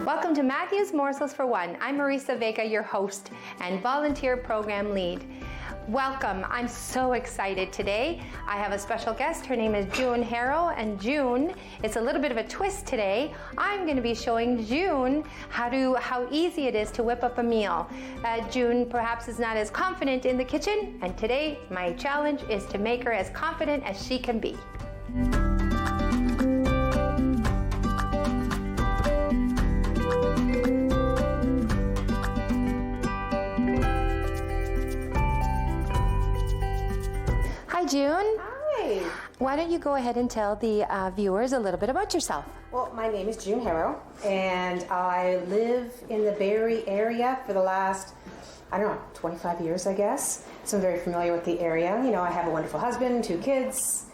Welcome to Matthew's Morsels for One. I'm Marisa Vega, your host and volunteer program lead. Welcome. I'm so excited today. I have a special guest. Her name is June Harrow, and June, it's a little bit of a twist today. I'm going to be showing June how easy it is to whip up a meal. June perhaps is not as confident in the kitchen, and today my challenge is to make her as confident as she can be. Hi, June. Hi. Why don't you go ahead and tell the viewers a little bit about yourself? Well, my name is June Harrow, and I live in the Barrie area for the last, 25 years, I guess. So I'm very familiar with the area. You know, I have a wonderful husband, 2 kids,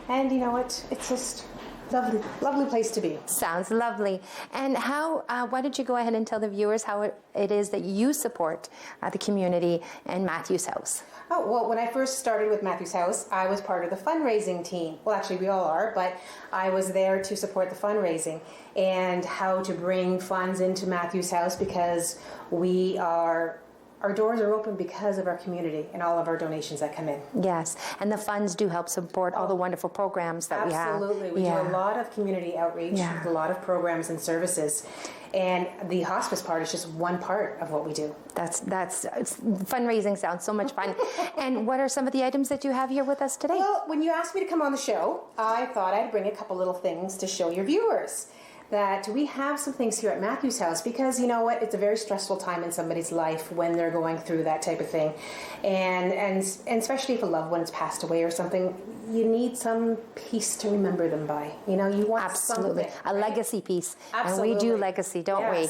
and you know what? It's just lovely place to be. Sounds lovely. And why don't you go ahead and tell the viewers how it is that you support the community and Matthew's House? Oh, well, when I first started with Matthew's House, I was part of the fundraising team. Well, actually, we all are, but I was there to support the fundraising and how to bring funds into Matthew's House because our doors are open because of our community and all of our donations that come in. Yes, and the funds do help support all the wonderful programs that we have. Absolutely. We do a lot of community outreach, with a lot of programs and services. And the hospice part is just one part of what we do. Fundraising sounds so much fun. And what are some of the items that you have here with us today? Well, when you asked me to come on the show, I thought I'd bring a couple little things to show your viewers. That we have some things here at Matthew's House because you know what, it's a very stressful time in somebody's life when they're going through that type of thing, and especially if a loved one's passed away or something, you need some piece to remember them by. You know, you want absolutely something, a legacy piece, absolutely. And we do legacy, don't we?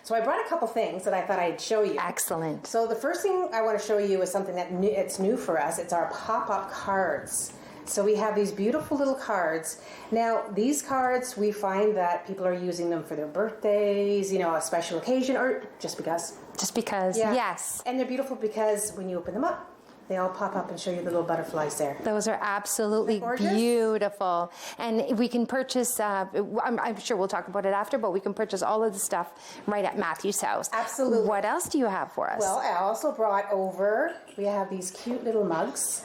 So I brought a couple things that I thought I'd show you. Excellent. So the first thing I want to show you is something it's new for us. It's our pop-up cards. So we have these beautiful little cards. Now, these cards, we find that people are using them for their birthdays, you know, a special occasion, or just because. Just because, yes. And they're beautiful because when you open them up, they all pop up and show you the little butterflies there. Those are absolutely beautiful. And we can purchase, I'm sure we'll talk about it after, but we can purchase all of the stuff right at Matthew's House. Absolutely. What else do you have for us? Well, I also brought over, we have these cute little mugs.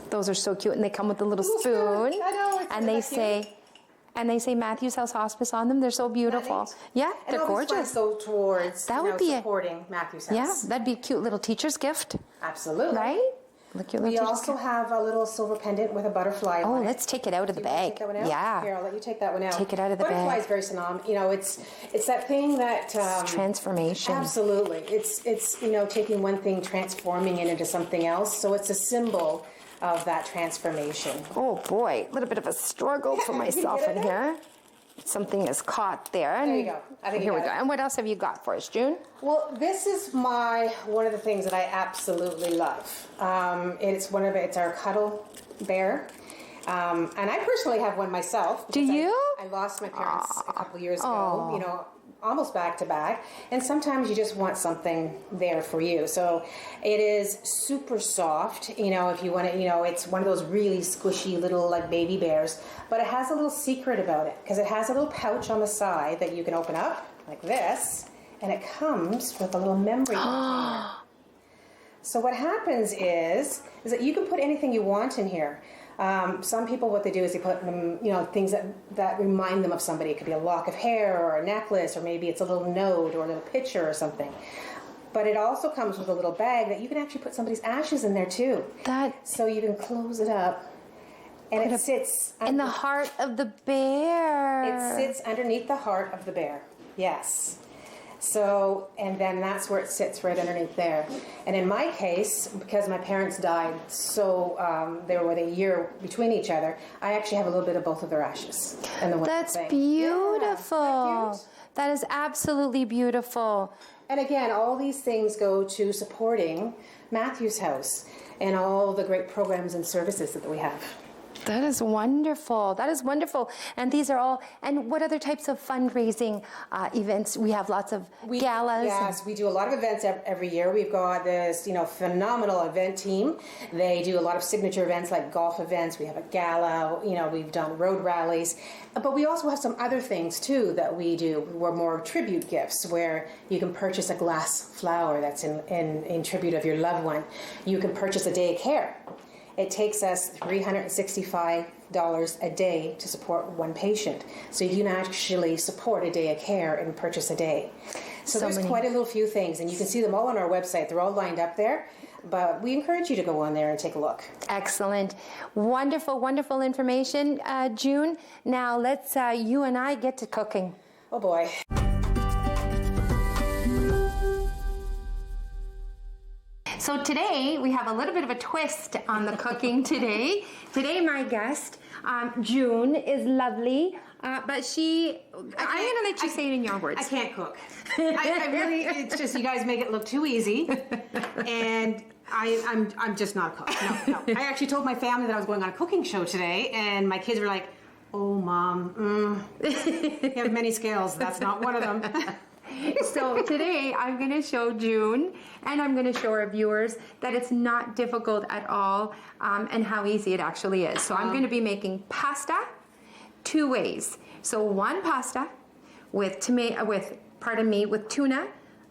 Those are so cute, and they come with a little spoon. I know. And they say Matthew's House Hospice on them. They're so beautiful. Yeah, and they're gorgeous. Go towards supporting Matthew's House. Yeah, that'd be a cute little teacher's gift. Absolutely. Right? We also have a little silver pendant with a butterfly on it. Let's take it out of the bag. Take that one out? Yeah. Here, I'll let you take that one out. Take it out of the bag. Butterfly is very synonymous. You know, it's that thing that it's transformation. Absolutely. It's you know, taking one thing, transforming it into something else. So it's a symbol of that transformation. Oh boy, a little bit of a struggle for myself in here. Something is caught there. There you go. I think here we go. And what else have you got for us, June? Well, this is one of the things that I absolutely love. It's our Cuddle Bear. And I personally have one myself. Do you? I lost my parents a couple years ago, you know, almost back to back. And sometimes you just want something there for you. So it is super soft, you know, if you want to, you know, it's one of those really squishy little like baby bears. But it has a little secret about it because it has a little pouch on the side that you can open up like this. And it comes with a little memory container. So what happens is that you can put anything you want in here. Some people, what they do is they put them, you know, things that remind them of somebody. It could be a lock of hair or a necklace, or maybe it's a little note or a little picture or something. But it also comes with a little bag that you can actually put somebody's ashes in there too. So you can close it up, and it sits in the heart of the bear. It sits underneath the heart of the bear. Yes. So, and then that's where it sits, right underneath there. And in my case, because my parents died, so they were a year between each other, I actually have a little bit of both of their ashes. That's beautiful. Yeah, that is absolutely beautiful. And again, all these things go to supporting Matthew's House and all the great programs and services that we have. That is wonderful. That is wonderful. And these are all, and what other types of fundraising events? We have lots of galas. Yes, we do a lot of events every year. We've got this, phenomenal event team. They do a lot of signature events like golf events. We have a gala, we've done road rallies. But we also have some other things too that we do. We're more tribute gifts where you can purchase a glass flower that's in tribute of your loved one. You can purchase a day of care. It takes us $365 a day to support one patient. So you can actually support a day of care and purchase a day. So there's quite a little few things, and you can see them all on our website. They're all lined up there, but we encourage you to go on there and take a look. Excellent. Wonderful, wonderful information, June. Now let's, you and I get to cooking. Oh boy. So today we have a little bit of a twist on the cooking today. Today my guest, June, is lovely, but I'm going to let you say it in your words. I can't cook. I really, it's just you guys make it look too easy, and I'm just not a cook. No. I actually told my family that I was going on a cooking show today, and my kids were like, "Oh, Mom, you have many skills. That's not one of them." So today I'm going to show June and I'm going to show our viewers that it's not difficult at all and how easy it actually is. So I'm going to be making pasta two ways. So one pasta with tuna,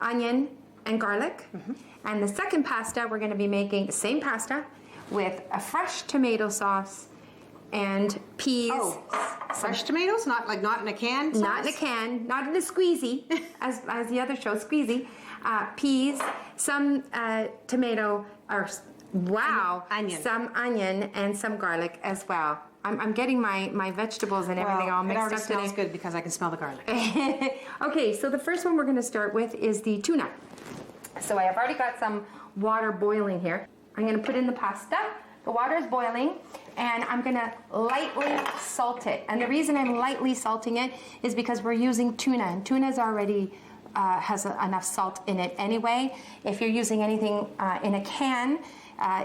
onion, and garlic. Mm-hmm. And the second pasta we're going to be making the same pasta with a fresh tomato sauce and peas. Oh, fresh tomatoes? Not in a can sauce? Not in a can, not in a squeezy, as the other show, squeezy. Peas, some tomato, onion. Some onion and some garlic as well. I'm getting my vegetables and everything all mixed up today. It already smells good because I can smell the garlic. Okay, so the first one we're going to start with is the tuna. So I have already got some water boiling here. I'm going to put in the pasta. The water is boiling, and I'm going to lightly salt it. And the reason I'm lightly salting it is because we're using tuna, and tuna's already has enough salt in it anyway. If you're using anything in a can,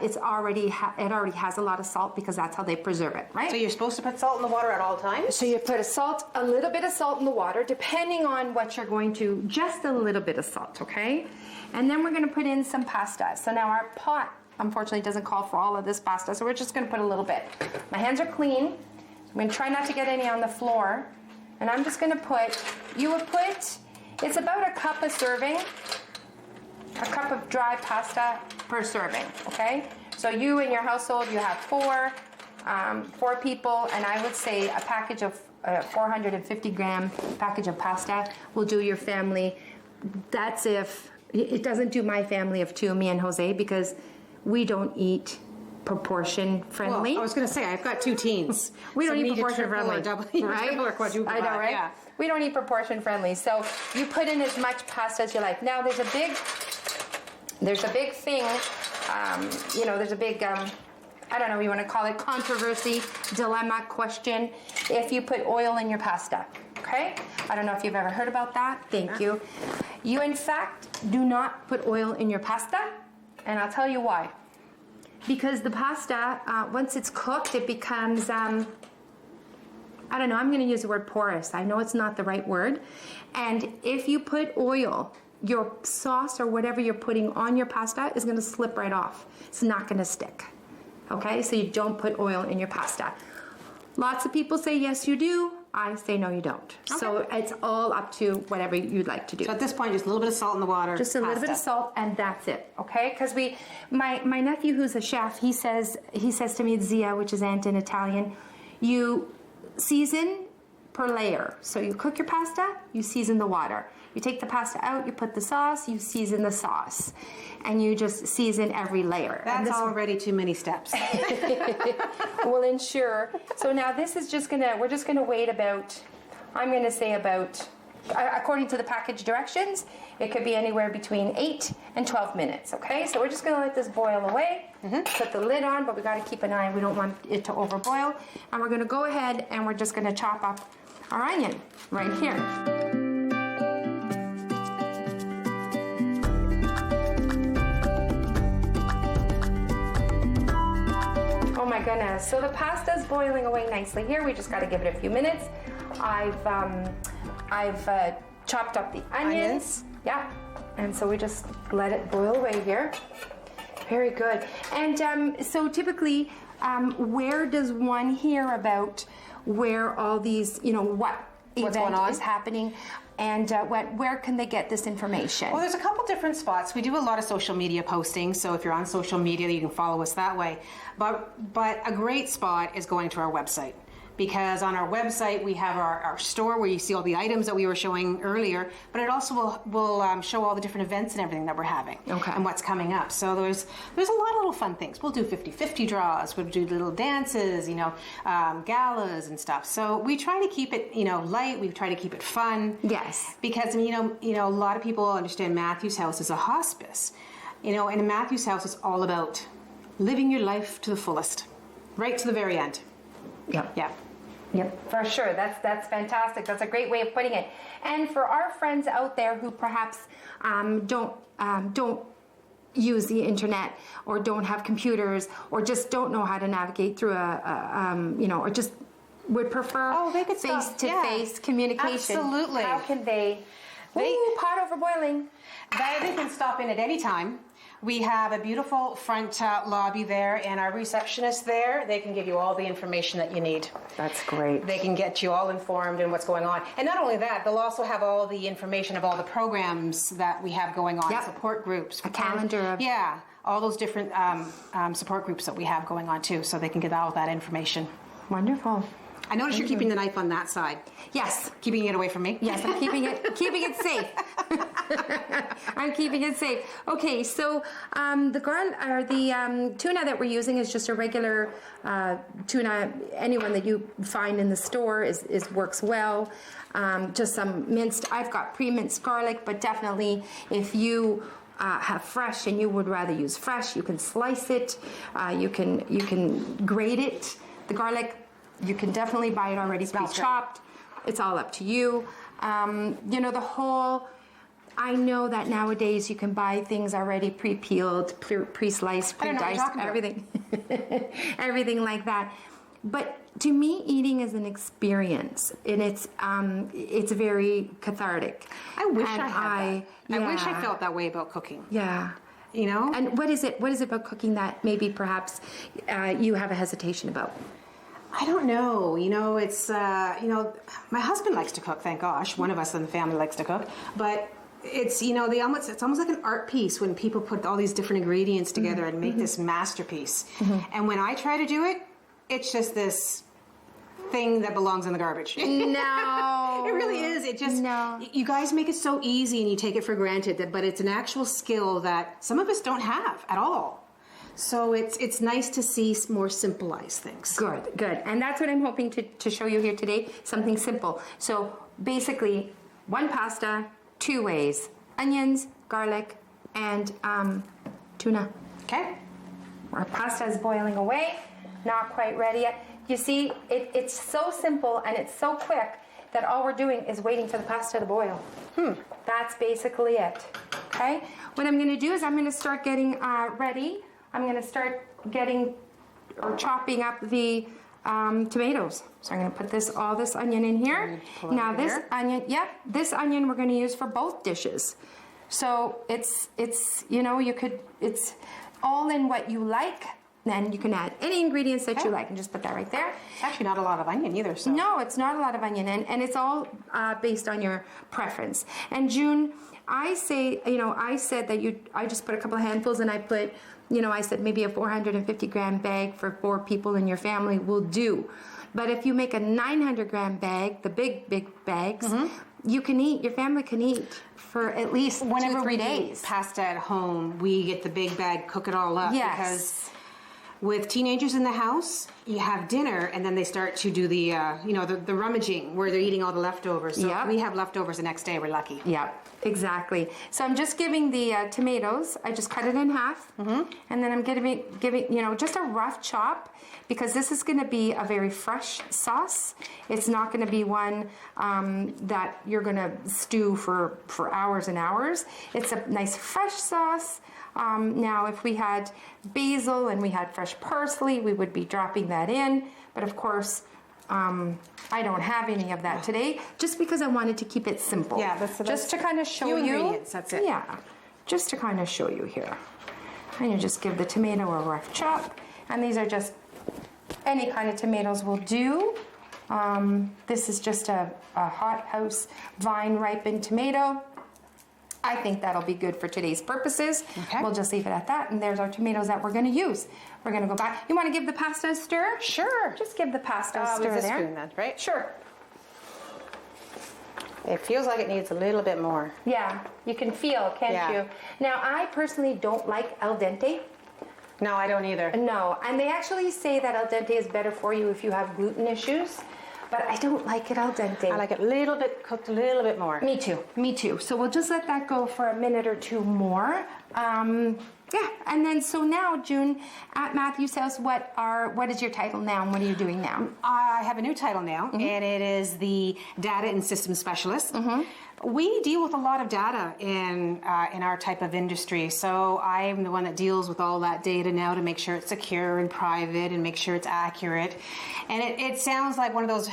it already has a lot of salt because that's how they preserve it, right? So you're supposed to put salt in the water at all times? So you put a little bit of salt in the water, depending on what you're going to, just a little bit of salt, okay? And then we're going to put in some pasta. So now our pot, unfortunately, doesn't call for all of this pasta, so we're just going to put a little bit. My hands are clean. I'm going to try not to get any on the floor. And I'm just going to it's about a cup of serving, a cup of dry pasta per serving, okay? So you in your household, you have four people, and I would say a package of 450 gram package of pasta will do your family. That's if, it doesn't do my family of two, me and Jose, because we don't eat proportion friendly. Well, I was going to say, I've got two teens. We don't eat proportion friendly, right? Triple or quadruple. I know, right? Yeah. We don't eat proportion friendly. So you put in as much pasta as you like. Now there's a big thing, there's a big, I don't know what you want to call it, controversy, dilemma, question, if you put oil in your pasta, okay? I don't know if you've ever heard about that. Thank you. You, in fact, do not put oil in your pasta, and I'll tell you why. Because the pasta, once it's cooked, it becomes, I'm going to use the word porous. I know it's not the right word. And if you put oil, your sauce or whatever you're putting on your pasta is going to slip right off. It's not going to stick. Okay, so you don't put oil in your pasta. Lots of people say yes, you do. I say no, you don't. Okay. So it's all up to whatever you'd like to do. So at this point, just a little bit of salt in the water. Just a little bit of salt, and that's it. Okay? Because my nephew, who's a chef, he says to me, zia, which is aunt in Italian, you season per layer. So you cook your pasta, you season the water. You take the pasta out, you put the sauce, you season the sauce. And you just season every layer. That's already too many steps. We'll ensure. So now this is we're just gonna wait about, I'm gonna say about, according to the package directions, it could be anywhere between 8 and 12 minutes, okay? So we're just gonna let this boil away, put the lid on, but we gotta keep an eye, we don't want it to overboil. And we're gonna go ahead and we're just gonna chop up our onion right here. Oh my goodness. So the pasta's boiling away nicely here. We just got to give it a few minutes. I've chopped up the onions. Yeah. And so we just let it boil away here. Very good. And so typically, where does one hear about where all these, what's event is happening? And where can they get this information? Well, there's a couple different spots. We do a lot of social media posting, so if you're on social media, you can follow us that way. But a great spot is going to our website. Because on our website we have our store where you see all the items that we were showing earlier, but it also will show all the different events and everything that we're having and what's coming up. So there's a lot of little fun things. We'll do 50-50 draws, we'll do little dances, galas and stuff. So we try to keep it light. We try to keep it fun. Yes. Because a lot of people understand Matthew's House is a hospice. And in Matthew's House it's all about living your life to the fullest, right to the very end. Yep. Yeah. Yep, for sure. That's fantastic. That's a great way of putting it. And for our friends out there who perhaps don't use the internet or don't have computers or just don't know how to navigate through or just would prefer face-to-face communication. Absolutely. How can they? Ooh, pot over boiling. They can stop in at any time. We have a beautiful front lobby there, and our receptionist there, they can give you all the information that you need. That's great. They can get you all informed in what's going on. And not only that, they'll also have all the information of all the programs that we have going on, support groups. A calendar of... Yeah, all those different support groups that we have going on too, so they can get all of that information. Wonderful. I notice you're keeping the knife on that side. Yes. Keeping it away from me? Yes, I'm keeping it safe. I'm keeping it safe. Okay, so the tuna that we're using is just a regular tuna. Anyone that you find in the store works well. Just some minced. I've got pre-minced garlic, but definitely if you have fresh and you would rather use fresh, you can slice it. You can grate it. The garlic. You can definitely buy it already chopped. It's all up to you. I know that nowadays you can buy things already pre-peeled, pre-sliced, pre-diced, everything. Everything like that. But to me, eating is an experience, and it's very cathartic. I wish I had that. Yeah. I wish I felt that way about cooking. Yeah. And what is it about cooking that maybe perhaps you have a hesitation about? I don't know. It's, my husband likes to cook, thank gosh. One of us in the family likes to cook. But it's, it's almost like an art piece when people put all these different ingredients together and make this masterpiece. And when I try to do it, it's just this thing that belongs in the garbage. No. It really is. You guys make it so easy and you take it for granted, but it's an actual skill that some of us don't have at all. So it's nice to see more simplified things. Good. And that's what I'm hoping to show you here today, something simple. So basically, one pasta, 2 ways: onions, garlic, and tuna. Okay. Our pasta is boiling away, not quite ready yet. You see, it's so simple and it's so quick that all we're doing is waiting for the pasta to boil. That's basically it. Okay? What I'm going to do is I'm going to start getting ready. I'm going to start chopping up the tomatoes. So I'm going to put all this onion in here. Now this onion we're going to use for both dishes. So it's all in what you like. Then you can add any ingredients that you like and just put that right there. It's actually not a lot of onion either. So. No, it's not a lot of onion, and it's all based on your preference. And June, I said that I just put a couple of handfuls, and I put, I said maybe a 450 gram bag for 4 people in your family will do. But if you make a 900 gram bag, the big bags, your family can eat for at least 2 or 3 days. We eat pasta at home, we get the big bag, cook it all up. Yes. Because with teenagers in the house, you have dinner, and then they start to do the rummaging where they're eating all the leftovers. So if we have leftovers the next day, we're lucky. Yep, exactly. So I'm just giving the tomatoes. I just cut it in half, and then I'm giving just a rough chop, because this is going to be a very fresh sauce. It's not going to be one that you're going to stew for hours and hours. It's a nice fresh sauce. Now, if we had basil and we had fresh parsley, we would be dropping that in. But of course, I don't have any of that today, just because I wanted to keep it simple. Yeah, that's just to kind of show few you. ingredients, that's it. Yeah, just to kind of show you here. And you just give the tomato a rough chop. And these are just any kind of tomatoes will do. This is just a hothouse vine ripened tomato. I think that'll be good for today's purposes. Okay. We'll just leave it at that. And there's our tomatoes that we're going to use. We're going to go back. You want to give the pasta a stir? Sure. Just give the pasta a stir with there. a spoon then, right? Sure. It feels like it needs a little bit more. Yeah, you can feel, can't you? Now, I personally don't like al dente. No, I don't either. No, and they actually say that al dente is better for you if you have gluten issues, but I don't like it al dente. I like it a little bit cooked, a little bit more. Me too, me too. So we'll just let that go for a minute or two more. Yeah, and then so now, June, at Matthew's house, what is your title now, and what are you doing now? I have a new title now, and it is the Data and Systems Specialist. We deal with a lot of data in our type of industry, so I'm the one that deals with all that data now to make sure it's secure and private and make sure it's accurate. And it sounds like one of those,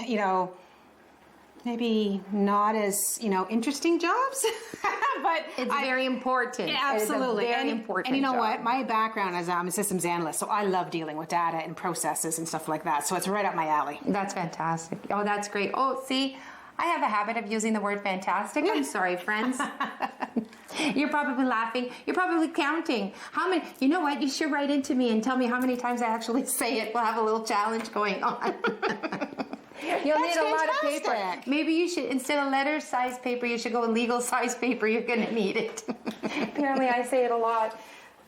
maybe not as, interesting jobs, but It's very important. Yeah, absolutely. It is a very important And you know job. what? My background is I'm a systems analyst, so I love dealing with data and processes and stuff like that. So it's right up my alley. That's fantastic. Oh, that's great. Oh, see, I have a habit of using the word fantastic. I'm sorry, friends. You're probably laughing. You're probably counting. How many? You know what? You should write into me and tell me how many times I actually say it. We'll have a little challenge going on. You'll need a lot of paper. Maybe you should, instead of letter size paper, you should go with legal size paper. You're going to need it. Apparently, I say it a lot.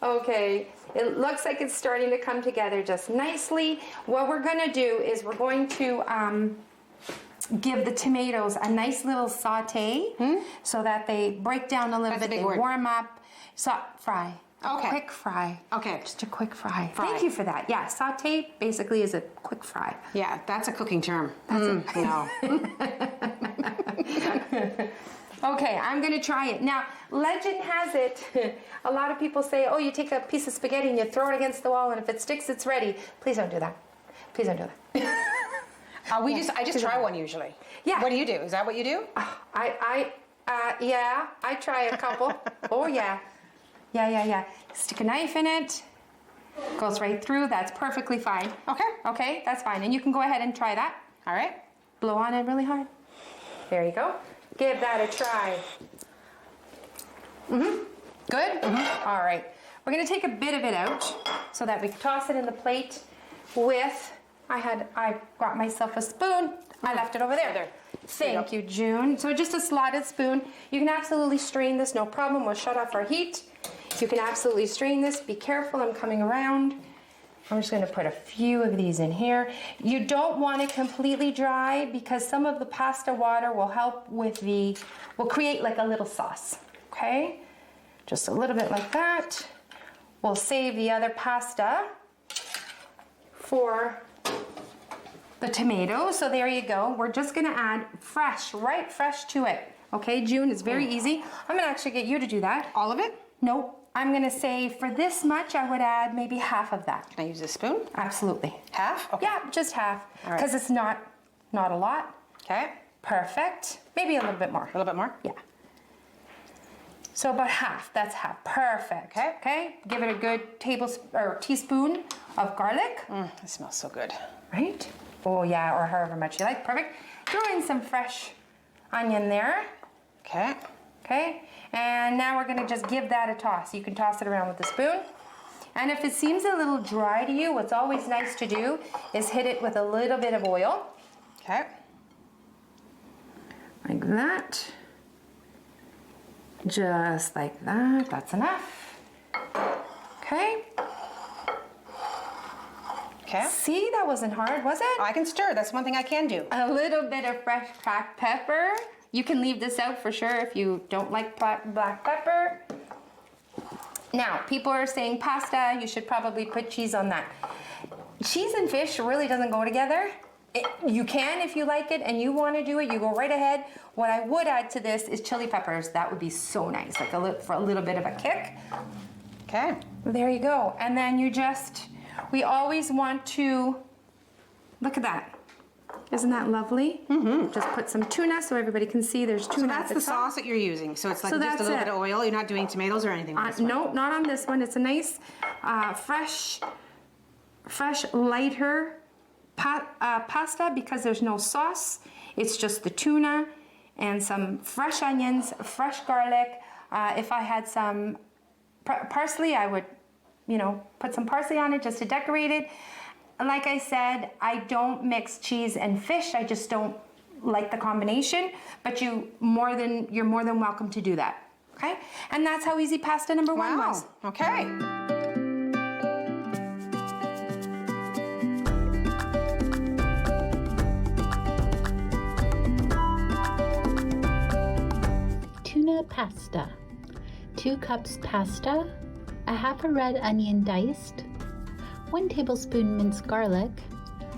Okay, it looks like it's starting to come together just nicely. What we're going to do is we're going to give the tomatoes a nice little saute so that they break down a little bit. They warm up. Fry. Okay. Quick fry. Okay. Just a quick fry. Thank you for that. Yeah, saute basically is a quick fry. Yeah, that's a cooking term. No. Okay, I'm going to try it. Now, legend has it, a lot of people say, oh, you take a piece of spaghetti and you throw it against the wall, and if it sticks, it's ready. Please don't do that. Please don't do that. I just try one usually. Yeah. What do you do? Is that what you do? Yeah, I try a couple. Oh, yeah. Yeah. Stick a knife in it. Goes right through. That's perfectly fine. Okay, that's fine. And you can go ahead and try that. All right. Blow on it really hard. There you go. Give that a try. Good? All right. We're going to take a bit of it out so that we can toss it in the plate with... I got myself a spoon. I left it over there. Thank you, June. So just a slotted spoon. You can absolutely strain this, no problem. We'll shut off our heat. You can absolutely strain this. Be careful, I'm coming around. I'm just going to put a few of these in here. You don't want it completely dry because some of the pasta water will help with will create like a little sauce, okay? Just a little bit like that. We'll save the other pasta for the tomatoes. So there you go. We're just going to add fresh to it. Okay, June, it's very easy. I'm going to actually get you to do that. All of it? No, I'm going to say for this much, I would add maybe half of that. Can I use a spoon? Absolutely. Half? Okay. Yeah, just half. Because it's not a lot. Okay. Perfect. Maybe a little bit more. A little bit more? Yeah. So about half. That's half. Perfect. Okay. Give it a good teaspoon of garlic. It smells so good. Right? Oh yeah, or however much you like. Perfect. Throw in some fresh onion there. Okay. Okay. And now we're going to just give that a toss. You can toss it around with the spoon. And if it seems a little dry to you, what's always nice to do is hit it with a little bit of oil. Okay. Like that. Just like that. That's enough. Okay. Okay. See, that wasn't hard, was it? I can stir. That's one thing I can do. A little bit of fresh cracked pepper. You can leave this out for sure if you don't like black pepper. Now, people are saying pasta, you should probably put cheese on that. Cheese and fish really doesn't go together. You can if you like it and you want to do it, you go right ahead. What I would add to this is chili peppers. That would be so nice, like for a little bit of a kick. Okay. There you go. And then we always want to, look at that. Isn't that lovely? Mm-hmm. Just put some tuna so everybody can see there's tuna. So that's the sauce that you're using. So it's like just a little bit of oil. You're not doing tomatoes or anything on this one? No, not on this one. It's a nice, fresh, lighter pasta because there's no sauce. It's just the tuna and some fresh onions, fresh garlic. If I had some parsley, I would, put some parsley on it just to decorate it. Like I said, I don't mix cheese and fish. I just don't like the combination, but you're more than welcome to do that. Okay? And that's how easy pasta number one was. Okay. Tuna pasta. 2 cups pasta, a half a red onion diced, 1 tablespoon minced garlic,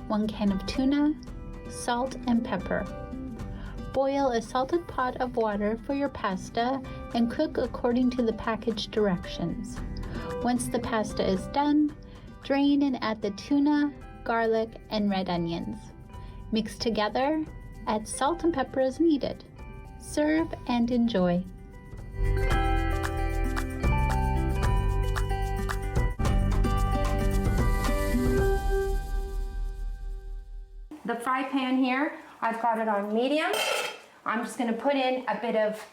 1 can of tuna, salt and pepper. Boil a salted pot of water for your pasta and cook according to the package directions. Once the pasta is done, drain and add the tuna, garlic, and red onions. Mix together, add salt and pepper as needed. Serve and enjoy. The fry pan here, I've got it on medium. I'm just gonna put in a bit of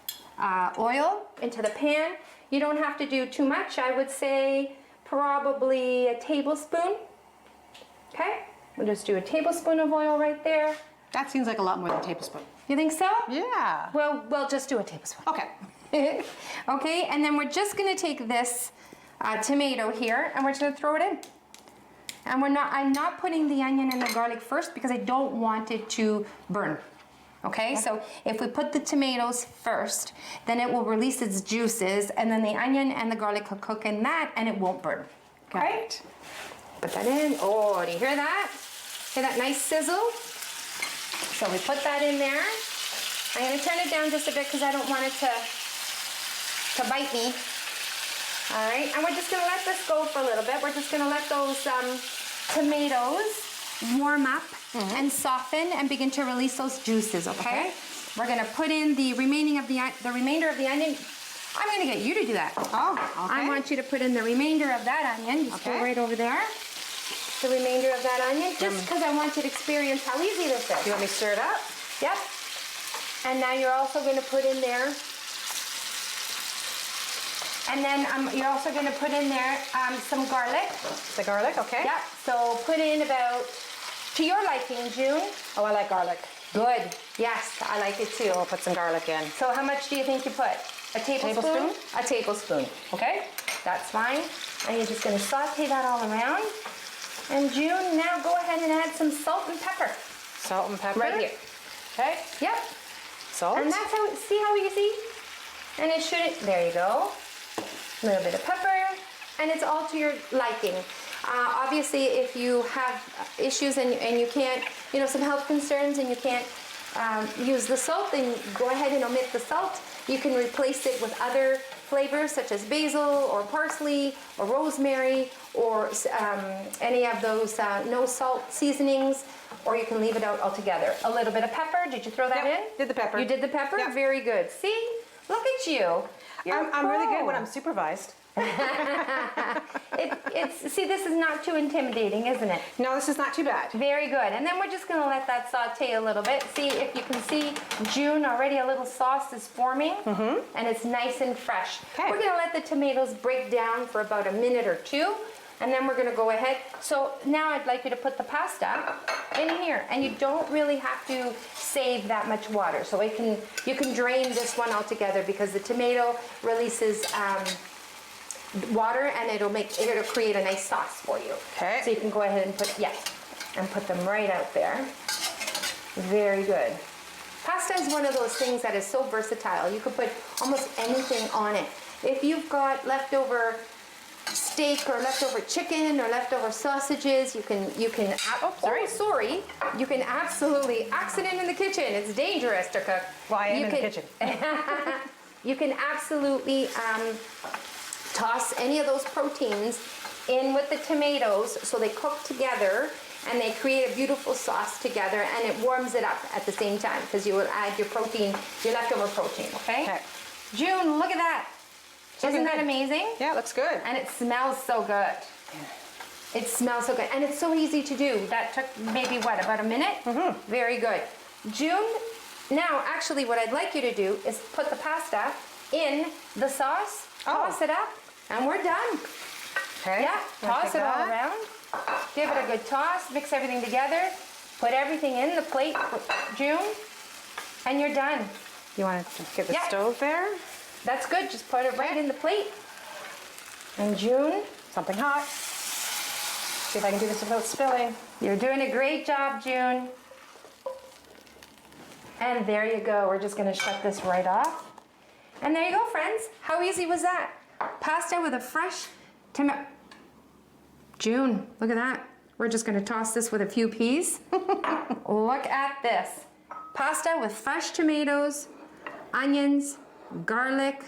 oil into the pan. You don't have to do too much. I would say probably a tablespoon. Okay, we'll just do a tablespoon of oil right there. That seems like a lot more than a tablespoon. You think so? Yeah. Well, we'll just do a tablespoon. Okay. Okay, and then we're just gonna take this tomato here and we're just gonna throw it in. And I'm not putting the onion and the garlic first because I don't want it to burn. Okay, so if we put the tomatoes first, then it will release its juices, and then the onion and the garlic will cook in that, and it won't burn. Okay, put that in. Oh, do you hear that? Hear that nice sizzle? So we put that in there. I'm going to turn it down just a bit because I don't want it to bite me. All right, and we're just going to let this go for a little bit. We're just going to let those tomatoes warm up and soften and begin to release those juices. Okay. We're going to put in the remainder of the onion. I'm going to get you to do that. Oh, okay. I want you to put in the remainder of that onion. Just go right over there. The remainder of that onion, just because I want you to experience how easy this is. You want me to stir it up? Yep. And now you're also going to put in there. And then you're also going to put in there some garlic. The garlic, okay. Yep. So put in about, to your liking, June. Oh, I like garlic. Good. Yes, I like it too. I'll put some garlic in. So how much do you think you put? A tablespoon? A tablespoon. Okay. That's fine. And you're just going to saute that all around. And June, now go ahead and add some salt and pepper. Salt and pepper? Right here. Okay. Yep. Salt. And that's how, see how easy? And it should, there you go. A little bit of pepper, and it's all to your liking. Obviously, if you have issues and you can't, some health concerns and you can't use the salt, then go ahead and omit the salt. You can replace it with other flavors such as basil or parsley or rosemary or any of those no salt seasonings, or you can leave it out altogether. A little bit of pepper. Did you throw that in? Did the pepper. You did the pepper? Yep. Very good. See? Look at you. I'm really good when I'm supervised. See, this is not too intimidating, isn't it? No, this is not too bad. Very good. And then we're just going to let that saute a little bit. See, if you can see, June, already a little sauce is forming, and it's nice and fresh. Okay. We're going to let the tomatoes break down for about a minute or two, and then we're going to go ahead. So now I'd like you to put the pasta in here, and you don't really have to save that much water. So you can drain this one altogether because the tomato releases water, and it'll create a nice sauce for you. Okay. So you can go ahead and put them right out there. Very good. Pasta is one of those things that is so versatile. You could put almost anything on it. If you've got leftover steak or leftover chicken or leftover sausages, you can you can accident in the kitchen. It's dangerous to cook. Well, I am in the kitchen. You can absolutely toss any of those proteins in with the tomatoes so they cook together and they create a beautiful sauce together, and it warms it up at the same time because you will add your protein, your leftover protein, okay? June, look at that. Isn't that amazing? Yeah, it looks good. And it smells so good. It smells so good. And it's so easy to do. That took maybe, what, about a minute? Very good. June, now actually what I'd like you to do is put the pasta in the sauce, toss it up, and we're done. Okay. Yeah, toss it all around. Give it a good toss, mix everything together, put everything in the plate, June, and you're done. You want to get the stove there? That's good, just put it right in the plate. And June, Something hot. See if I can do this without spilling. you're doing a great job, June. And there you go, we're just gonna shut this right off. And there you go, friends. How easy was that? Pasta with a fresh tomato. June, look at that. We're just gonna toss this with a few peas. Look at this. Pasta with fresh tomatoes, onions, garlic,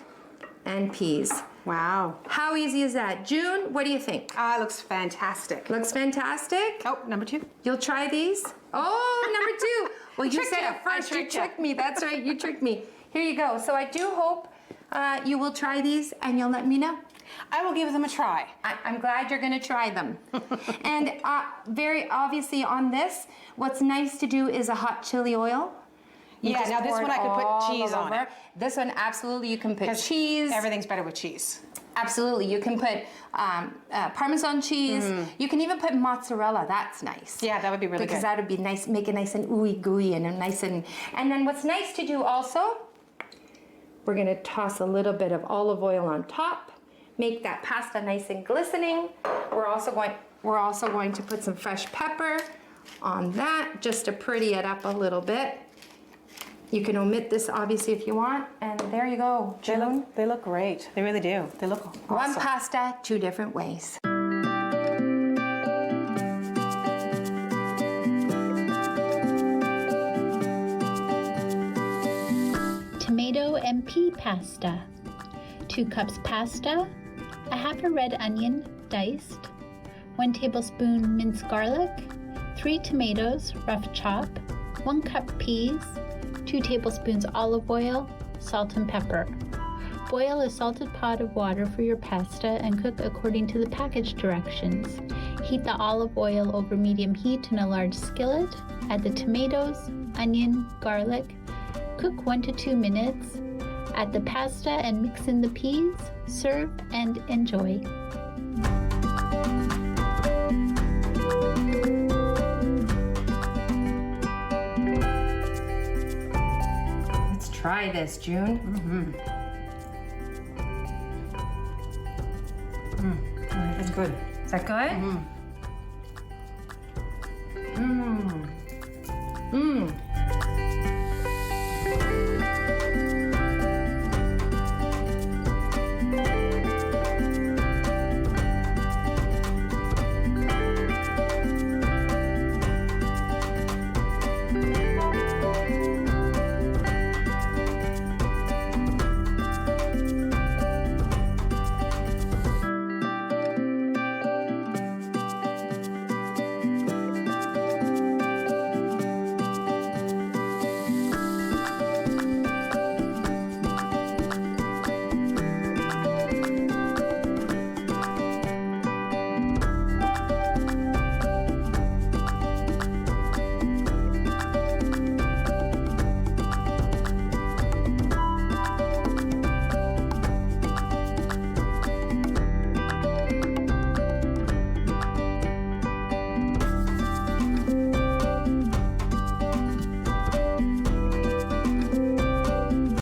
and peas. Wow. How easy is that? June, what do you think? Ah, it looks fantastic. Looks fantastic? Oh, number 2. You'll try these? Oh, number 2. Well, you Tricked said you. it first. I You tricked me. That's right. You tricked me. Here you go. So I do hope you will try these and you'll let me know. I will give them a try. I'm glad you're going to try them. And very obviously on this, what's nice to do is a hot chili oil. You just now this pour one it I could put all cheese on over. it. This one, absolutely, you can put cheese. Everything's better with cheese. Absolutely, you can put Parmesan cheese. You can even put mozzarella. That's nice. Yeah, that would be really because good. that would be nice, make it nice and ooey gooey and and then what's nice to do also, we're gonna toss a little bit of olive oil on top, make that pasta nice and glistening. We're also going to put some fresh pepper on that just to pretty it up a little bit. You can omit this obviously if you want, and there you go, June. They look great. They really do. They look awesome. One pasta, 2 different ways. Tomato and pea pasta. 2 cups pasta, a half a red onion diced, 1 tablespoon minced garlic, 3 tomatoes rough chop, 1 cup peas, 2 tablespoons olive oil, salt and pepper. Boil a salted pot of water for your pasta and cook according to the package directions. Heat the olive oil over medium heat in a large skillet. Add the tomatoes, onion, garlic. Cook 1 to 2 minutes. Add the pasta and mix in the peas. Serve and enjoy. Try this, June. That's good. Is that good?